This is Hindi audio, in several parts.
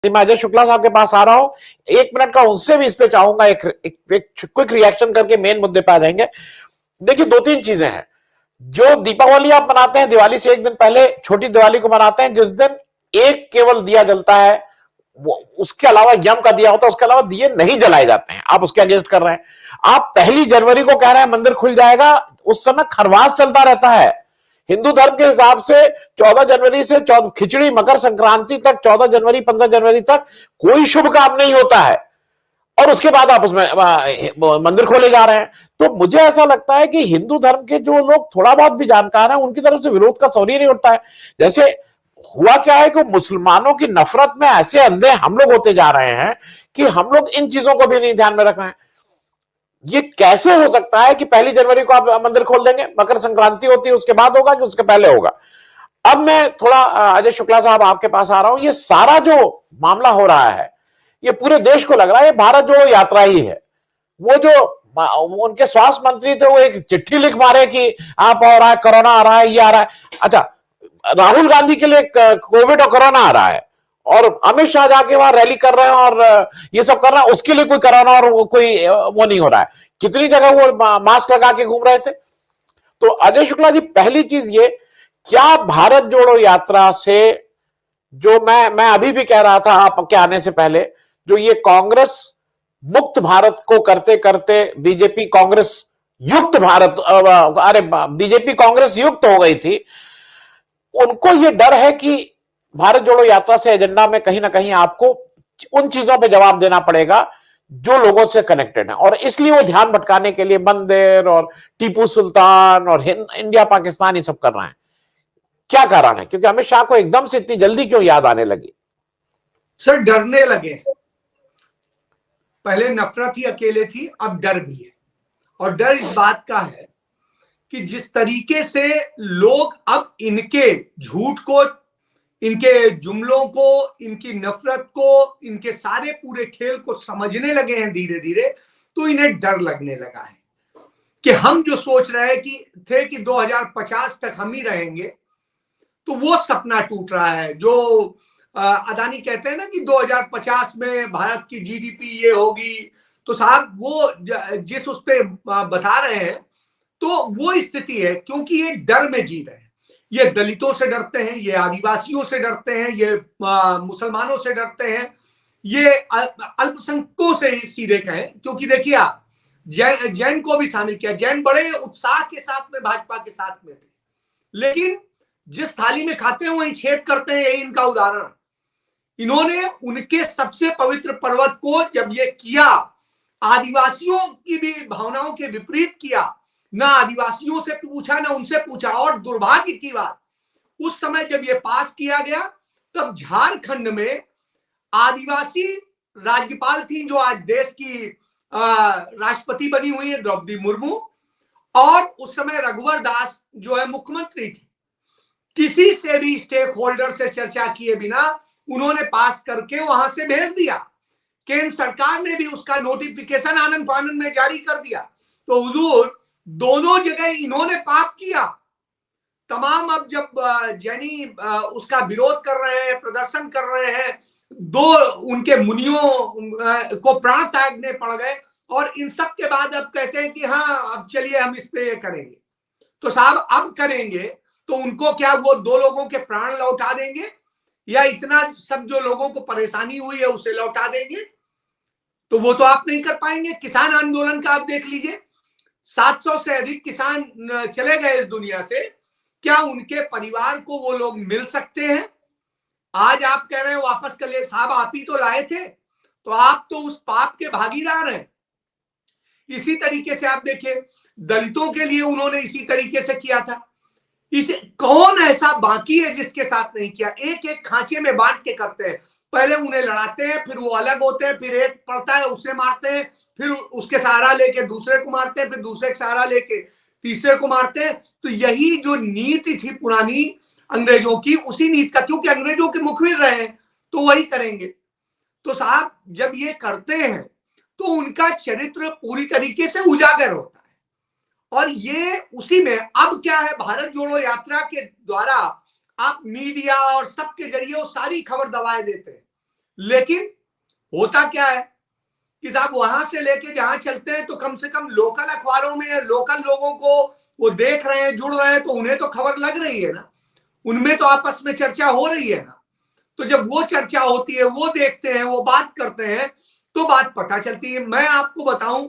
लेकिन मैं अजय शुक्ला साहब के पास आ रहा हूं, 1 मिनट का उनसे भी इस पे चाहूंगा, एक क्विक रिएक्शन करके मेन मुद्दे पे आ जाएंगे। देखिए, 2-3 चीजें हैं। जो दीपावली आप मनाते हैं, दिवाली से एक दिन पहले छोटी दिवाली को मनाते हैं, जिस दिन एक केवल दिया जलता है, वो उसके अलावा यम का दिया होता है, उसके अलावा दिए नहीं जलाए जाते हैं। आप उसके अगेंस्ट कर रहे हैं। आप 1 जनवरी को कह रहे हैं मंदिर खुल जाएगा, उस समय खरवास चलता रहता है। हिंदू धर्म के हिसाब से 14 जनवरी से खिचड़ी मकर संक्रांति तक, 14 जनवरी 15 जनवरी तक कोई शुभ काम नहीं होता है, और उसके बाद आप उसमें मंदिर खोले जा रहे हैं। तो मुझे ऐसा लगता है कि हिंदू धर्म के जो लोग थोड़ा बहुत भी जानकार हैं, उनकी तरफ से विरोध का सौर ही नहीं उठता है। जैसे हुआ क्या है कि मुसलमानों की नफरत में ऐसे अंधे हम लोग होते जा रहे हैं कि हम लोग इन चीजों को भी नहीं ध्यान में रख रहे हैं। ये कैसे हो सकता है कि 1 जनवरी को आप मंदिर खोल देंगे, मकर संक्रांति होती है उसके बाद होगा कि उसके पहले होगा? अब मैं थोड़ा अजय शुक्ला साहब आपके पास आ रहा हूं। ये सारा जो मामला हो रहा है, ये पूरे देश को लग रहा है ये भारत जोड़ो यात्रा ही है। वो जो उनके स्वास्थ्य मंत्री थे, वो एक चिट्ठी लिख मारे कि आप आ रहा है, कोरोना आ रहा है, ये आ रहा है। अच्छा, राहुल गांधी के लिए कोविड और कोरोना आ रहा है, और अमित शाह जाके वहां रैली कर रहे हैं और ये सब कर रहे हैं, उसके लिए कोई कोरोना और कोई वो नहीं हो रहा है। कितनी जगह वो मास्क लगा के घूम रहे थे। तो अजय शुक्ला जी, पहली चीज ये, क्या भारत जोड़ो यात्रा से, जो मैं अभी भी कह रहा था आपके आने से पहले, जो ये कांग्रेस मुक्त भारत को करते करते बीजेपी कांग्रेस युक्त भारत, अरे बीजेपी कांग्रेस युक्त हो गई थी, उनको ये डर है कि भारत जोड़ो यात्रा से एजेंडा में कहीं ना कहीं आपको उन चीजों पे जवाब देना पड़ेगा जो लोगों से कनेक्टेड है, और इसलिए वो ध्यान भटकाने के लिए मंदिर और टीपू सुल्तान और इंडिया पाकिस्तान ये सब कर रहे हैं। क्या कारण है? क्योंकि अमित शाह को एकदम से इतनी जल्दी क्यों याद आने लगी? सर, डरने लगे। पहले नफरत ही अकेले थी, अब डर भी है। और डर इस बात का है कि जिस तरीके से लोग अब इनके झूठ को, इनके जुमलों को, इनकी नफरत को, इनके सारे पूरे खेल को समझने लगे हैं धीरे धीरे, तो इन्हें डर लगने लगा है कि हम जो सोच रहे थे कि 2050 तक हम ही रहेंगे, तो वो सपना टूट रहा है। जो अदानी कहते हैं ना कि 2050 में भारत की जीडीपी ये होगी, तो साहब वो जिस उस पे बता रहे हैं, तो वो स्थिति है, क्योंकि ये डर में जी रहे हैं। ये दलितों से डरते हैं, ये आदिवासियों से डरते हैं, ये मुसलमानों से डरते हैं, ये अल्पसंख्यकों से सीधे कहें, क्योंकि देखिए आप जैन को भी शामिल किया। जैन बड़े उत्साह के साथ में भाजपा के साथ में थे, लेकिन जिस थाली में खाते हैं वहीं छेद करते हैं, यही इनका उदाहरण। इन्होंने उनके सबसे पवित्र पर्वत को जब ये किया, आदिवासियों की भी भावनाओं के विपरीत किया, ना आदिवासियों से पूछा ना उनसे पूछा। और दुर्भाग्य की बात, उस समय जब ये पास किया गया, तब झारखंड में आदिवासी राज्यपाल थी, जो आज देश की राष्ट्रपति बनी हुई है, द्रौपदी मुर्मू, और उस समय रघुवर दास जो है मुख्यमंत्री थी। किसी से भी स्टेक होल्डर से चर्चा किए बिना उन्होंने पास करके वहां से भेज दिया। केंद्र सरकार ने भी उसका नोटिफिकेशन आनंद फानंद में जारी कर दिया। तो हुजूर, दोनों जगह इन्होंने पाप किया। तमाम अब जब जैनी उसका विरोध कर रहे हैं, प्रदर्शन कर रहे हैं, 2 उनके मुनियों को प्राण त्यागने पड़ गए, और इन सब के बाद अब कहते हैं कि हाँ अब चलिए हम इस पे ये करेंगे। तो साहब अब करेंगे तो उनको क्या वो 2 लोगों के प्राण लौटा देंगे, या इतना सब जो लोगों को परेशानी हुई है उसे लौटा देंगे? तो वो तो आप नहीं कर पाएंगे। किसान आंदोलन का आप देख लीजिए, 700 से अधिक किसान चले गए इस दुनिया से। क्या उनके परिवार को वो लोग मिल सकते हैं? आज आप कह रहे हैं वापस कर ले। साहब, आप ही तो लाए थे, तो आप तो उस पाप के भागीदार हैं। इसी तरीके से आप देखिए, दलितों के लिए उन्होंने इसी तरीके से किया था। इसे कौन ऐसा बाकी है जिसके साथ नहीं किया? एक एक खांचे में बांट के करते हैं। पहले उन्हें लड़ाते हैं, फिर वो अलग होते हैं, फिर एक पड़ता है उसे मारते हैं, फिर उसके सहारा लेके दूसरे को मारते हैं, फिर दूसरे का सहारा लेके तीसरे को मारते हैं। तो यही जो नीति थी पुरानी अंग्रेजों की, उसी नीति का, क्योंकि अंग्रेजों के मुखबिर रहे हैं तो वही करेंगे। तो साहब, जब ये करते हैं तो उनका चरित्र पूरी तरीके से उजागर होता है। और ये उसी में अब क्या है, भारत जोड़ो यात्रा के द्वारा आप मीडिया और सबके जरिए वो सारी खबर दबाए देते हैं। लेकिन होता क्या है कि साहब वहां से लेके जहां चलते हैं तो कम से कम लोकल अखबारों में लोकल लोगों को वो देख रहे हैं, जुड़ रहे हैं, तो उन्हें तो खबर लग रही है ना, उनमें तो आपस में चर्चा हो रही है ना। तो जब वो चर्चा होती है, वो देखते हैं, वो बात करते हैं, तो बात पता चलती है। मैं आपको बताऊं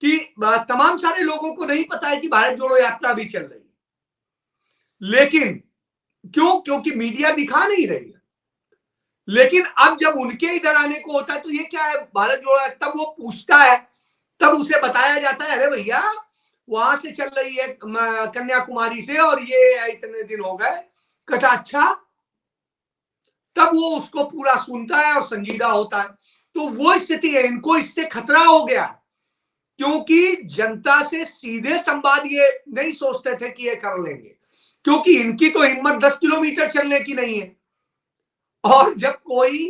कि तमाम सारे लोगों को नहीं पता है कि भारत जोड़ो यात्रा भी चल रही है, लेकिन क्यों? क्योंकि मीडिया दिखा नहीं रही है। लेकिन अब जब उनके इधर आने को होता है तो ये क्या है भारत जोड़ो, तब वो पूछता है, तब उसे बताया जाता है, अरे भैया वहां से चल रही है कन्याकुमारी से और ये इतने दिन हो गए। कहता अच्छा। तब वो उसको पूरा सुनता है और संजीदा होता है। तो वो स्थिति है, इनको इससे खतरा हो गया, क्योंकि जनता से सीधे संवाद ये नहीं सोचते थे कि ये कर लेंगे, क्योंकि इनकी तो हिम्मत 10 किलोमीटर चलने की नहीं है। और जब कोई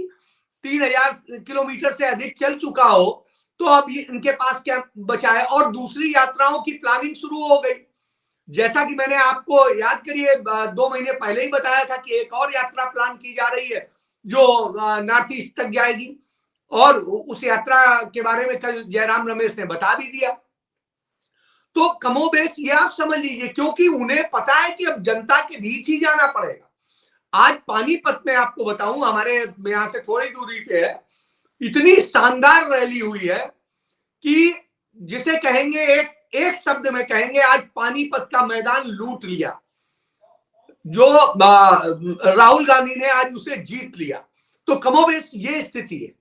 3000 किलोमीटर से अधिक चल चुका हो तो अब ये इनके पास क्या बचा है। और दूसरी यात्राओं की प्लानिंग शुरू हो गई, जैसा कि मैंने आपको याद करिए 2 महीने पहले ही बताया था कि एक और यात्रा प्लान की जा रही है जो नॉर्थ ईस्ट तक जाएगी, और उस यात्रा के बारे में कल जयराम रमेश ने बता भी दिया। तो कमोबेश ये आप समझ लीजिए, क्योंकि उन्हें पता है कि अब जनता के बीच ही जाना पड़ेगा। आज पानीपत में आपको बताऊं, हमारे यहां से थोड़ी दूरी पे है, इतनी शानदार रैली हुई है कि जिसे कहेंगे एक शब्द में कहेंगे, आज पानीपत का मैदान लूट लिया। जो राहुल गांधी ने आज उसे जीत लिया। तो कमोबेश ये स्थिति है।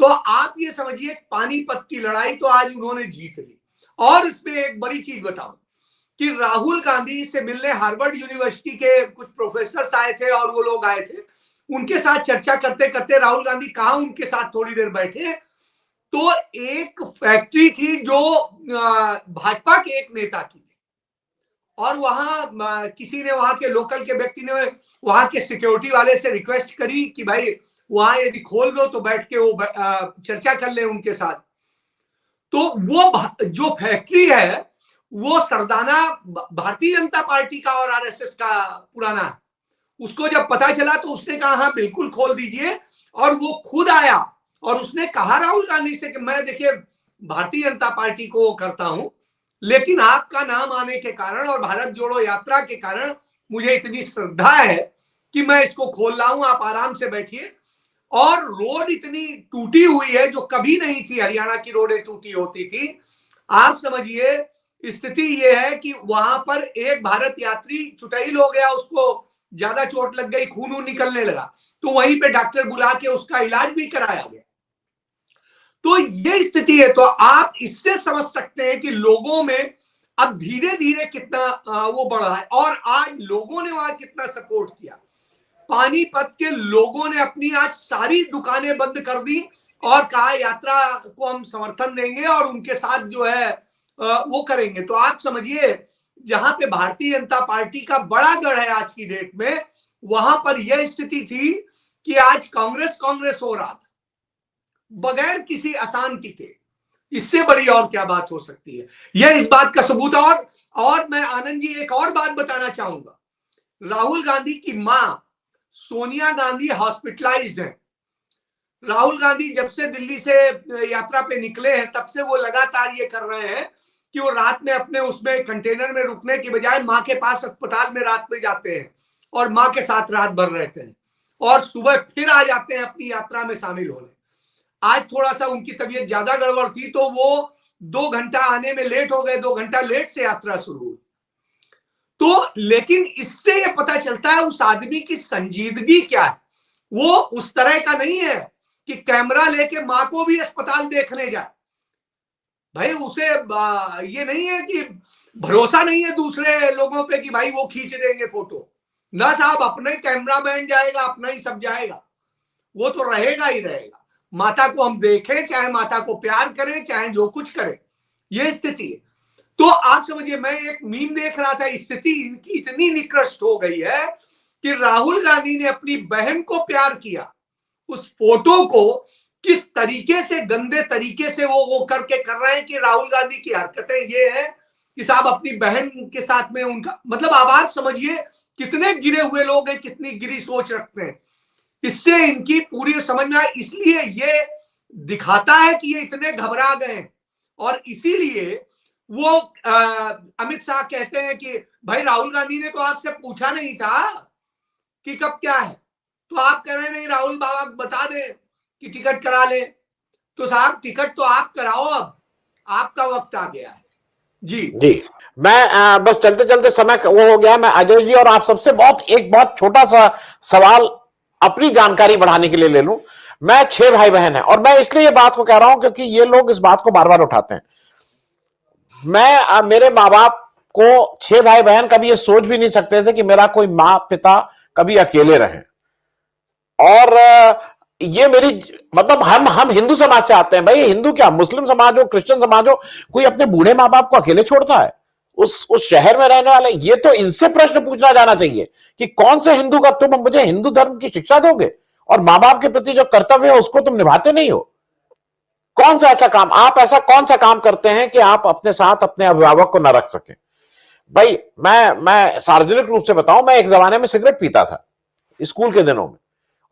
तो आप ये समझिए पानीपत की लड़ाई तो आज उन्होंने जीत ली। और इसमें एक बड़ी चीज बताऊं कि राहुल गांधी से मिलने हार्वर्ड यूनिवर्सिटी के कुछ प्रोफेसर आए थे और वो लोग आए थे, उनके साथ चर्चा करते करते राहुल गांधी कहा उनके साथ थोड़ी देर बैठे, तो एक फैक्ट्री थी जो भाजपा के एक नेता की थी, और वहां किसी ने, वहां के लोकल के व्यक्ति ने वहां के सिक्योरिटी वाले से रिक्वेस्ट करी कि भाई वहां यदि खोल दो तो बैठ के वो चर्चा कर ले उनके साथ। तो वो जो फैक्ट्री है वो सरदाना भारतीय जनता पार्टी का और आरएसएस का पुराना है। उसको जब पता चला तो उसने कहा हाँ बिल्कुल खोल दीजिए, और वो खुद आया और उसने कहा राहुल गांधी से कि मैं देखिए भारतीय जनता पार्टी को करता हूं, लेकिन आपका नाम आने के कारण और भारत जोड़ो यात्रा के कारण मुझे इतनी श्रद्धा है कि मैं इसको खोल रहा हूं, आप आराम से बैठिए। और रोड इतनी टूटी हुई है जो कभी नहीं थी, हरियाणा की रोडें टूटी होती थी। आप समझिए स्थिति यह है कि वहां पर एक भारत यात्री चुटैल हो गया, उसको ज्यादा चोट लग गई, खून निकलने लगा, तो वहीं पे डॉक्टर बुला के उसका इलाज भी कराया गया। तो ये स्थिति है। तो आप इससे समझ सकते हैं कि लोगों में अब धीरे धीरे कितना वो बढ़ा है, और आज लोगों ने वहां कितना सपोर्ट किया। पानीपत के लोगों ने अपनी आज सारी दुकानें बंद कर दी और कहा यात्रा को हम समर्थन देंगे और उनके साथ जो है वो करेंगे। तो आप समझिए जहां पे भारतीय जनता पार्टी का बड़ा गढ़ है आज की डेट में, वहां पर यह स्थिति थी कि आज कांग्रेस हो रहा था बगैर किसी अशांति के। इससे बड़ी और क्या बात हो सकती है? यह इस बात का सबूत। और मैं आनंद जी एक और बात बताना चाहूंगा, राहुल गांधी की मां सोनिया गांधी हॉस्पिटलाइज्ड है। राहुल गांधी जब से दिल्ली से यात्रा पे निकले हैं तब से वो लगातार ये कर रहे हैं कि वो रात में अपने उसमें कंटेनर में रुकने की बजाय मां के पास अस्पताल में रात में जाते हैं और मां के साथ रात भर रहते हैं, और सुबह फिर आ जाते हैं अपनी यात्रा में शामिल होने। आज थोड़ा सा उनकी तबीयत ज्यादा गड़बड़ थी तो वो 2 घंटा आने में लेट हो गए, 2 घंटा लेट से यात्रा शुरू हुई। तो लेकिन इससे ये पता चलता है उस आदमी की संजीदगी क्या है। वो उस तरह का नहीं है कि कैमरा लेके मां को भी अस्पताल देखने जाए। भाई उसे ये नहीं है कि भरोसा नहीं है दूसरे लोगों पे कि भाई वो खींच देंगे फोटो। ना साहब, अपना ही कैमरामैन जाएगा, अपना ही सब जाएगा, वो तो रहेगा ही रहेगा। माता को हम देखें, चाहे माता को प्यार करें, चाहे जो कुछ करें, ये स्थिति है। तो आप समझिए, मैं एक मीम देख रहा था, स्थिति इनकी इतनी निकृष्ट हो गई है कि राहुल गांधी ने अपनी बहन को प्यार किया, उस फोटो को किस तरीके से गंदे तरीके से वो करके कर रहे हैं कि राहुल गांधी की हरकतें ये है कि साहब अपनी बहन के साथ में उनका मतलब, अब आप समझिए कितने गिरे हुए लोग हैं, कितनी गिरी सोच रखते हैं। इससे इनकी पूरी समझ में आए, इसलिए ये दिखाता है कि ये इतने घबरा गए। और इसीलिए वो अमित शाह कहते हैं कि भाई राहुल गांधी ने तो आपसे पूछा नहीं था कि कब क्या है, तो आप कह रहे नहीं राहुल बाबा बता दे कि टिकट करा ले। तो साहब टिकट तो आप कराओ, अब आपका वक्त आ गया है। जी जी, मैं बस चलते चलते समय वो हो गया। मैं अजय जी और आप सबसे एक बहुत छोटा सा सवाल अपनी जानकारी बढ़ाने के लिए ले लूं। मैं 6 भाई बहन है, और मैं इसलिए ये बात को कह रहा हूं क्योंकि ये लोग इस बात को बार बार उठाते हैं। मेरे माँ बाप को 6 भाई बहन कभी ये सोच भी नहीं सकते थे कि मेरा कोई माँ पिता कभी अकेले रहे। और ये मेरी मतलब हम हिंदू समाज से आते हैं भाई। हिंदू क्या, मुस्लिम समाज हो, क्रिश्चियन समाज हो, कोई अपने बूढ़े माँ बाप को अकेले छोड़ता है? उस शहर में रहने वाले, ये तो इनसे प्रश्न पूछना जाना चाहिए कि कौन से हिंदू का तुम मुझे हिंदू धर्म की शिक्षा दोगे और माँ बाप के प्रति जो कर्तव्य है उसको तुम निभाते नहीं हो? कौन सा ऐसा काम, आप ऐसा कौन सा काम करते हैं कि आप अपने साथ अपने अभिभावक को न रख सकें? भाई मैं सार्वजनिक रूप से बताऊं, मैं एक जमाने में सिगरेट पीता था स्कूल के दिनों में,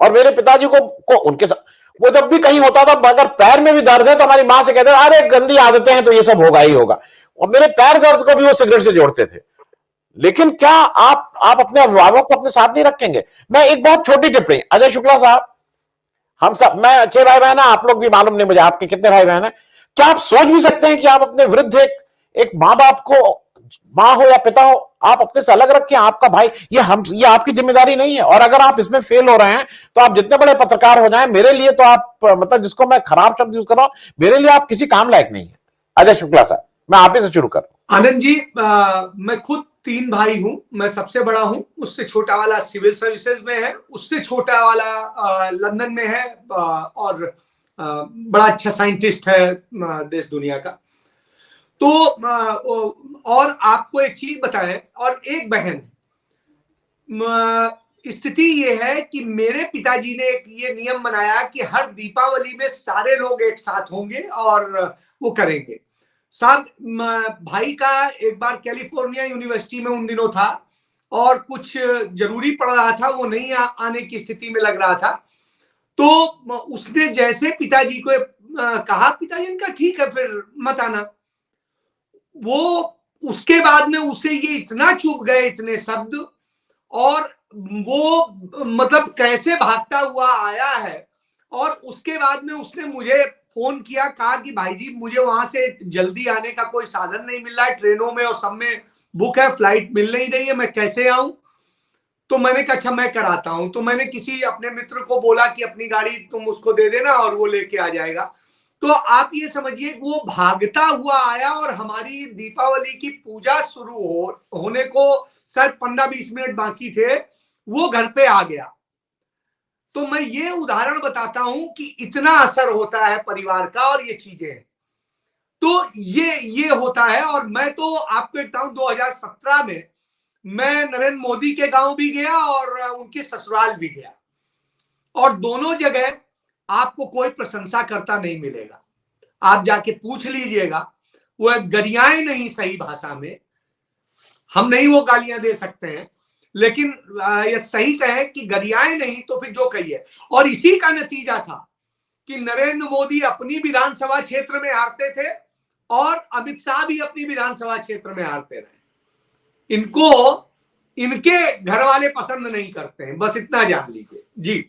और मेरे पिताजी को उनके साथ, वो जब भी कहीं होता था, अगर पैर में भी दर्द है तो हमारी मां से कहते थे अरे गंदी आदतें हैं तो ये सब होगा ही होगा, और मेरे पैर दर्द को भी वो सिगरेट से जोड़ते थे। लेकिन क्या आप अपने अभिभावक को अपने साथ नहीं रखेंगे? मैं एक बहुत छोटी टिप्पणी, अजय शुक्ला साहब, हम सब, मैं 6 भाई बहन है, आप लोग भी, मालूम नहीं मुझे आपके कितने भाई बहन है, क्या आप सोच भी सकते हैं कि आप अपने वृद्ध एक माँ बाप को, माँ हो या पिता हो, आप अपने से अलग रखें? आपका भाई, ये आपकी जिम्मेदारी नहीं है। और अगर आप इसमें फेल हो रहे हैं तो आप जितने बड़े पत्रकार हो जाएं, मेरे लिए तो आप, मतलब जिसको मैं खराब शब्द यूज कर रहा हूं, मेरे लिए आप किसी काम लायक नहीं है। अजय शुक्ला साहब, मैं आप ही से शुरू कर। आनंद जी, मैं खुद 3 भाई हूं, मैं सबसे बड़ा हूं, उससे छोटा वाला सिविल सर्विसेज में है, उससे छोटा वाला लंदन में है, और बड़ा अच्छा साइंटिस्ट है देश दुनिया का। तो और आपको एक चीज बताएं, और एक बहन, स्थिति ये है कि मेरे पिताजी ने एक ये नियम बनाया कि हर दीपावली में सारे लोग एक साथ होंगे और वो करेंगे। साथ भाई का एक बार कैलिफोर्निया यूनिवर्सिटी में उन दिनों था और कुछ जरूरी पड़ रहा था, वो नहीं आने की स्थिति में लग रहा था। तो उसने जैसे पिताजी को कहा, पिताजी ने कहा ठीक है फिर मत आना। वो उसके बाद में उसे ये इतना चुभ गए इतने शब्द, और वो मतलब कैसे भागता हुआ आया है। और उसके बाद में उसने मुझे फोन किया, कहा कि भाई जी मुझे वहां से जल्दी आने का कोई साधन नहीं मिल रहा है, ट्रेनों में और सब में बुक है, फ्लाइट मिल नहीं रही है, मैं कैसे आऊं? तो मैंने कहा अच्छा मैं कराता हूं। तो मैंने किसी अपने मित्र को बोला कि अपनी गाड़ी तुम उसको दे देना और वो लेके आ जाएगा। तो आप ये समझिए वो भागता हुआ आया और हमारी दीपावली की पूजा शुरू होने को शायद 15-20 मिनट बाकी थे, वो घर पे आ गया। तो मैं ये उदाहरण बताता हूं कि इतना असर होता है परिवार का, और ये चीजें, तो ये होता है। और मैं तो आपको एक बताऊं, 2017 में मैं नरेंद्र मोदी के गांव भी गया और उनके ससुराल भी गया, और दोनों जगह आपको कोई प्रशंसा करता नहीं मिलेगा। आप जाके पूछ लीजिएगा, वो गरियाएं नहीं, सही भाषा में हम नहीं वो गालियां दे सकते हैं, लेकिन ये सही कहें कि गरियाएं नहीं तो फिर जो कहिए। और इसी का नतीजा था कि नरेंद्र मोदी अपनी विधानसभा क्षेत्र में हारते थे और अमित शाह भी अपनी विधानसभा क्षेत्र में हारते रहे। इनको इनके घर वाले पसंद नहीं करते हैं, बस इतना जान लीजिए। जी